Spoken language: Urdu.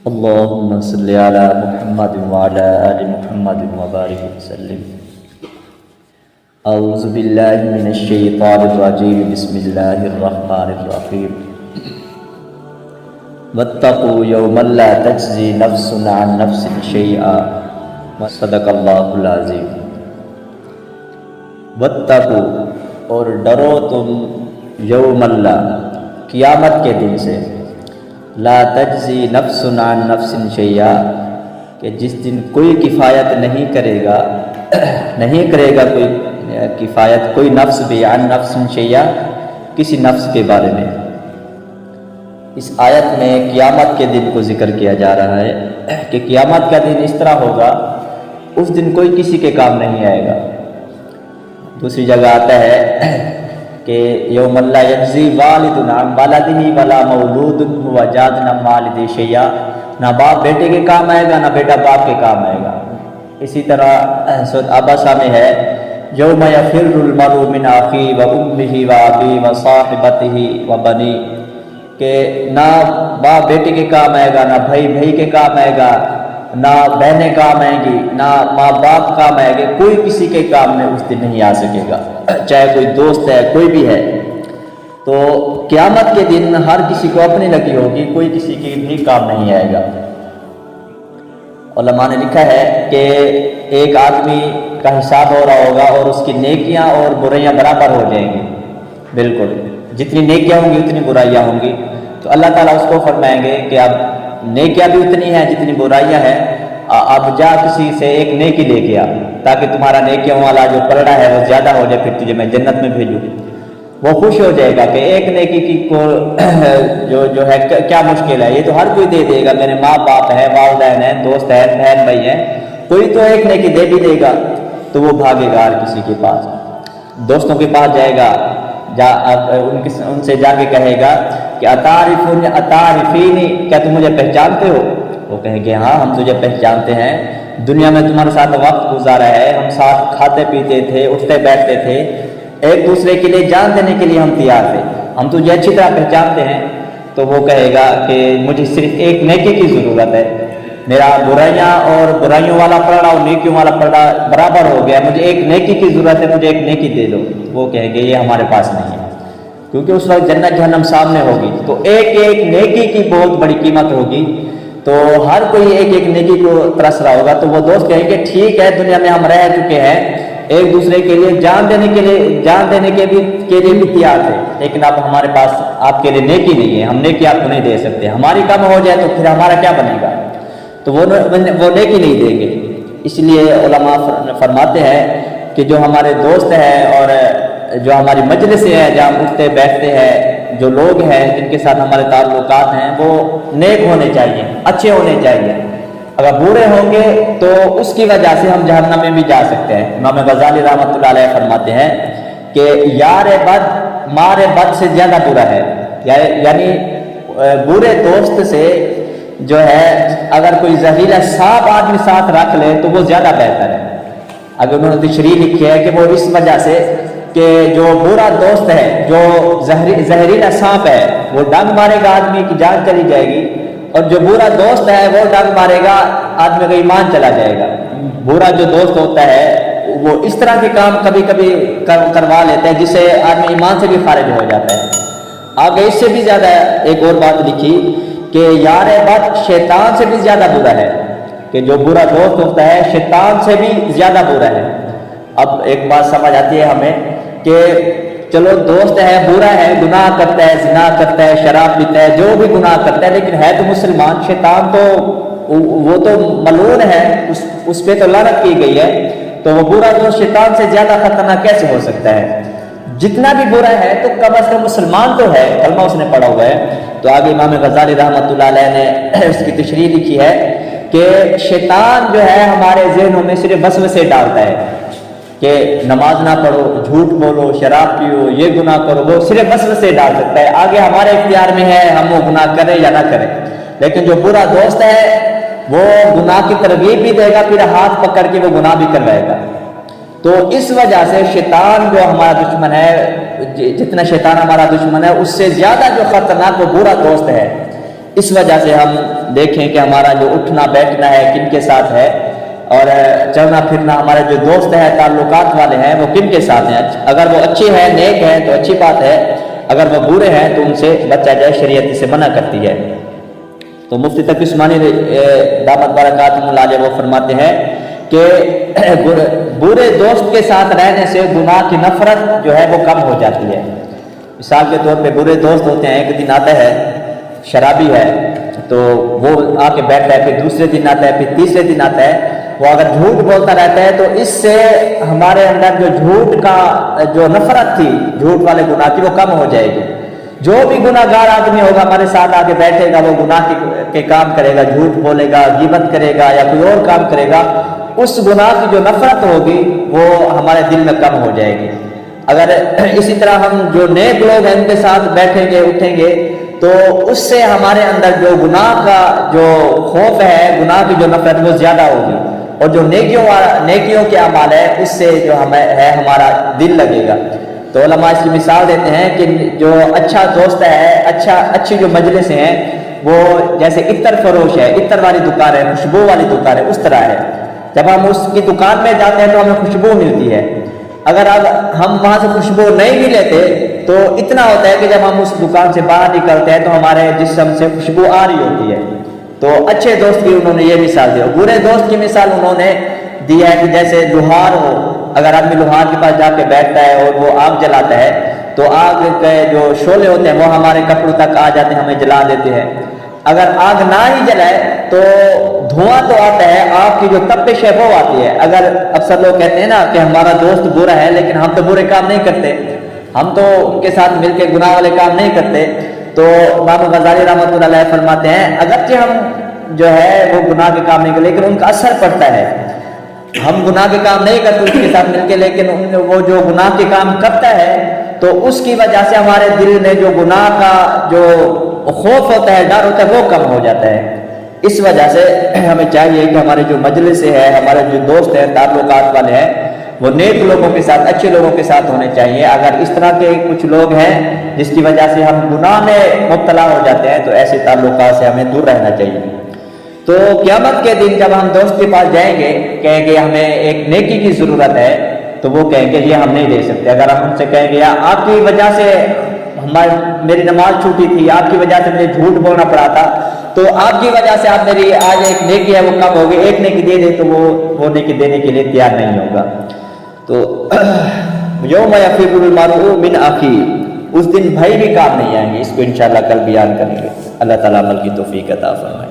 اللهم صل على محمد وعلى آل محمد وبارك وسلم. اعوذ باللہ من الشیطان الرجیم. بسم اللہ الرحمن الرحیم. واتقوا یوما لا تجزی نفس عن نفس شیئا. صدق اللہ العظیم. واتقوا، اور ڈرو تم، یوم اللہ، قیامت کے دن سے، لا تجزی نفس عن نفس شیئا، کہ جس دن کوئی کفایت نہیں کرے گا کوئی کفایت، کوئی نفس بھی، عن نفس شیئا، کسی نفس کے بارے میں. اس آیت میں قیامت کے دن کو ذکر کیا جا رہا ہے کہ قیامت کا دن اس طرح ہوگا، اس دن کوئی کسی کے کام نہیں آئے گا. دوسری جگہ آتا ہے کہ یوم لا یجزی والد عن ولدہ ولا مولود هو جاز عن والدہ شیئا، نہ باپ بیٹے کے کام آئے گا، نہ بیٹا باپ کے کام آئے گا. اسی طرح سورۃ عبسہ میں ہے یوم یفر المرء من اخیہ وامہ وابیہ وصاحبتہ وبنیہ، کہ نہ باپ بیٹے کے کام آئے گا، نہ بھائی بھائی کے کام آئے گا، نہ بہنیں کام آئیں گی، نہ ماں باپ کام آئے گے. کوئی کسی کے کام میں اس دن نہیں آ سکے گا، چاہے کوئی دوست ہے، کوئی بھی ہے. تو قیامت کے دن ہر کسی کو اپنی لگی ہوگی، کوئی کسی کے بھی کام نہیں آئے گا. علماء نے لکھا ہے کہ ایک آدمی کا حساب ہو رہا ہوگا اور اس کی نیکیاں اور برائیاں برابر ہو جائیں گی. بالکل جتنی نیکیاں ہوں گی اتنی برائیاں ہوں گی. تو اللہ تعالیٰ اس کو فرمائیں گے کہ اب نیکیاں بھی اتنی ہیں جتنی برائیاں ہیں، اب جا کسی سے ایک نیکی لے کے آ، تاکہ تمہارا نیکیوں والا جو پلڑا ہے وہ زیادہ ہو جائے، پھر تجھے میں جنت میں بھیجوں. وہ خوش ہو جائے گا کہ ایک نیکی کی کو جو ہے کیا مشکل ہے، یہ تو ہر کوئی دے دے گا، میرے ماں باپ ہیں، والدین ہیں، دوست ہیں، بہن بھائی ہیں، کوئی تو ایک نیکی دے بھی دے گا. تو وہ بھاگے گا ہر کسی کے پاس، دوستوں کے پاس جائے گا، ان سے جا کے کہے گا کہ اتعرفونی، کیا تم مجھے پہچانتے ہو؟ وہ کہیں گے ہاں ہم تجھے پہچانتے ہیں، دنیا میں تمہارے ساتھ وقت گزارا ہے، ہم ساتھ کھاتے پیتے تھے، اٹھتے بیٹھتے تھے، ایک دوسرے کے لیے جان دینے کے لیے ہم تیار تھے، ہم تجھے اچھی طرح پہچانتے ہیں. تو وہ کہے گا کہ مجھے صرف ایک نیکی کی ضرورت ہے، میرا برائیاں اور برائیوں والا پلڑا اور نیکیوں والا پلڑا برابر ہو گیا، مجھے ایک نیکی کی ضرورت ہے، مجھے ایک نیکی دے دو. وہ کہیں گے یہ ہمارے پاس نہیں ہے، کیونکہ اس وقت جنت جہنم سامنے ہوگی. تو ایک ایک نیکی کی بہت بڑی قیمت ہوگی. تو ہر کوئی ایک ایک نیکی کو ترس رہا ہوگا. تو وہ دوست کہیں گے ٹھیک ہے، دنیا میں ہم رہ چکے ہیں، ایک دوسرے کے لیے جان دینے کے لیے بھی تیار تھے، لیکن اب ہمارے پاس آپ کے لیے نیکی نہیں ہے، ہم نیکی آپ کو نہیں دے سکتے، ہماری کم ہو جائے تو پھر ہمارا کیا بنے گا. تو وہ نیکی نہیں دیں گے. اس لیے علماء فرماتے ہیں کہ جو ہمارے دوست ہیں اور جو ہماری مجلس ہے جہاں اٹھتے بیٹھتے ہیں، جو لوگ ہیں جن کے ساتھ ہمارے تعلقات ہیں، وہ نیک ہونے چاہیے، اچھے ہونے چاہیے. اگر برے ہوں گے تو اس کی وجہ سے ہم جہنم میں بھی جا سکتے ہیں. امام غزالی رحمۃ اللہ علیہ فرماتے ہیں کہ یار بد مار بد سے زیادہ برا ہے، یعنی برے دوست سے جو ہے اگر کوئی زہریلا سانپ آدمی ساتھ رکھ لے تو وہ زیادہ بہتر ہے. اگر انہوں نے تشریح لکھی ہے کہ وہ اس وجہ سے کہ جو برا دوست ہے، جو زہریلا سانپ ہے، وہ ڈنگ مارے گا آدمی کی جان چلی جائے گی، اور جو برا دوست ہے وہ ڈنگ مارے گا آدمی کا ایمان چلا جائے گا. برا جو دوست ہوتا ہے وہ اس طرح کے کام کبھی کبھی کروا لیتا ہے جس سے آدمی ایمان سے بھی خارج ہو جاتا ہے. آگے اس سے بھی زیادہ ایک اور بات لکھی کہ یار بد شیطان سے بھی زیادہ برا ہے، کہ جو برا دوست ہوتا ہے شیطان سے بھی زیادہ برا ہے. اب ایک بات سمجھ آتی ہے ہمیں کہ چلو دوست ہے، برا ہے، گناہ کرتا ہے، زنا کرتا ہے، شراب پیتا ہے، جو بھی گناہ کرتا ہے، لیکن ہے تو مسلمان. شیطان تو وہ تو ملعون ہے، اس پہ تو لعنت کی گئی ہے. تو وہ برا دوست شیطان سے زیادہ خطرناک کیسے ہو سکتا ہے؟ جتنا بھی برا ہے تو کم از کم مسلمان تو ہے، کلمہ اس نے پڑھا ہوا ہے. تو آگے امام غزالی رحمۃ اللہ علیہ نے اس کی تشریح لکھی ہے کہ شیطان جو ہے ہمارے ذہنوں میں صرف وسوسے ڈالتا ہے کہ نماز نہ پڑھو، جھوٹ بولو، شراب پیو، یہ گناہ کرو، وہ صرف وسوسے ڈال سکتا ہے. آگے ہمارے اختیار میں ہے ہم وہ گناہ کریں یا نہ کریں. لیکن جو برا دوست ہے وہ گناہ کی ترغیب بھی دے گا، پھر ہاتھ پکڑ کے وہ گناہ بھی کروائے گا. تو اس وجہ سے شیطان جو ہمارا دشمن ہے، جتنا شیطان ہمارا دشمن ہے اس سے زیادہ جو خطرناک وہ برا دوست ہے. اس وجہ سے ہم دیکھیں کہ ہمارا جو اٹھنا بیٹھنا ہے کن کے ساتھ ہے، اور چلنا پھرنا ہمارے جو دوست ہیں تعلقات والے ہیں وہ کن کے ساتھ ہیں. اگر وہ اچھے ہیں نیک ہیں تو اچھی بات ہے، اگر وہ برے ہیں تو ان سے بچا جائے، شریعت اسے منع کرتی ہے. تو مفتی تقی عثمانی دامت برکاتہ اللہ علیہ وہ فرماتے ہیں کہ برے دوست کے ساتھ رہنے سے گناہ کی نفرت جو ہے وہ کم ہو جاتی ہے. مثال کے طور پہ برے دوست ہوتے ہیں، ایک دن آتا ہے شرابی ہے تو وہ آ کے بیٹھتا ہے، پھر دوسرے دن آتا ہے، پھر تیسرے دن آتا ہے، وہ اگر جھوٹ بولتا رہتا ہے تو اس سے ہمارے اندر جو جھوٹ کا جو نفرت تھی جھوٹ والے گناہ کی وہ کم ہو جائے گی. جو بھی گناہ گار آدمی ہوگا ہمارے ساتھ آ کے بیٹھے گا، وہ گناہ کے کام کرے گا، جھوٹ بولے گا، غیبت کرے گا یا کوئی اور کام کرے گا، اس گناہ کی جو نفرت ہوگی وہ ہمارے دل میں کم ہو جائے گی. اگر اسی طرح ہم جو نیک لوگ ہیں ان کے ساتھ بیٹھیں گے اٹھیں گے تو اس سے ہمارے اندر جو گناہ کا جو خوف ہے، گناہ کی جو نفرت وہ زیادہ ہوگی، اور جو نیکیوں کے اعمال ہے اس سے جو ہمیں ہے ہمارا دل لگے گا. تو علماء اس کی مثال دیتے ہیں کہ جو اچھا دوست ہے، اچھی جو مجلس ہیں وہ جیسے عطر فروش ہے، عطر والی دکان ہے، خوشبو والی دکان ہے، اس طرح ہے. جب ہم اس کی دکان میں جاتے ہیں تو ہمیں خوشبو ملتی ہے. اگر ہم وہاں سے خوشبو نہیں بھی لیتے تو اتنا ہوتا ہے کہ جب ہم اس دکان سے باہر نکلتے ہیں تو ہمارے جسم سے خوشبو آ رہی ہوتی ہے. تو اچھے دوست کی انہوں نے یہ مثال دی. برے دوست کی مثال انہوں نے دی ہے کہ جیسے لوہار ہو، اگر آدمی لوہار کے پاس جا کے بیٹھتا ہے اور وہ آگ جلاتا ہے تو آگ کے جو شعلے ہوتے ہیں وہ ہمارے کپڑوں تک آ جاتے ہیں، ہمیں جلا دیتے ہیں. اگر آگ نہ ہی جلائے تو دھواں تو آتا ہے، آگ کی جو تپش ہے وہ آتی ہے. اگر اکثر لوگ کہتے ہیں نا کہ ہمارا دوست برا ہے لیکن ہم تو برے کام نہیں کرتے، ہم تو ان کے ساتھ مل کے گناہ والے کام نہیں کرتے، تو امام غزالی رحمۃ اللہ علیہ فرماتے ہیں اگرچہ ہم جو ہے وہ گناہ کے کام نہیں کرتے لیکن ان کا اثر پڑتا ہے. ہم گناہ کے کام نہیں کرتے اس کے ساتھ مل کے، لیکن وہ جو گناہ کے کام کرتا ہے تو اس کی وجہ سے ہمارے دل میں جو گناہ کا جو خوف ہوتا ہے، ڈر ہوتا ہے وہ کم ہو جاتا ہے. اس وجہ سے ہمیں چاہیے کہ ہمارے جو مجلس ہے، ہمارے جو دوست ہیں تعلقات والے ہیں وہ نیک لوگوں کے ساتھ، اچھے لوگوں کے ساتھ ہونے چاہیے. اگر اس طرح کے کچھ لوگ ہیں جس کی وجہ سے ہم گناہ میں مبتلا ہو جاتے ہیں تو ایسے تعلقات سے ہمیں دور رہنا چاہیے. تو قیامت کے دن جب ہم دوست کے پاس جائیں گے، کہیں گے ہمیں ایک نیکی کی ضرورت ہے، تو وہ کہیں گے یہ ہم نہیں دے سکتے. اگر ہم ان سے کہیں گے آپ کی وجہ سے میری نماز چھوٹی تھی، آپ کی وجہ سے مجھے جھوٹ بولنا پڑا تھا، تو آپ کی وجہ سے آپ میری آج ایک نیکی ہے وہ کم ہوگی، ایک نیکی دے دے تو وہ نیکی دینے کے لیے تیار نہیں ہوگا. تو یوم یفر المرء من اخیہ، اس دن بھائی بھی کام نہیں آئیں گے. اس کو انشاءاللہ کل بیان کریں گے. اللہ تعالیٰ عمل کی توفیق عطا فرمائے.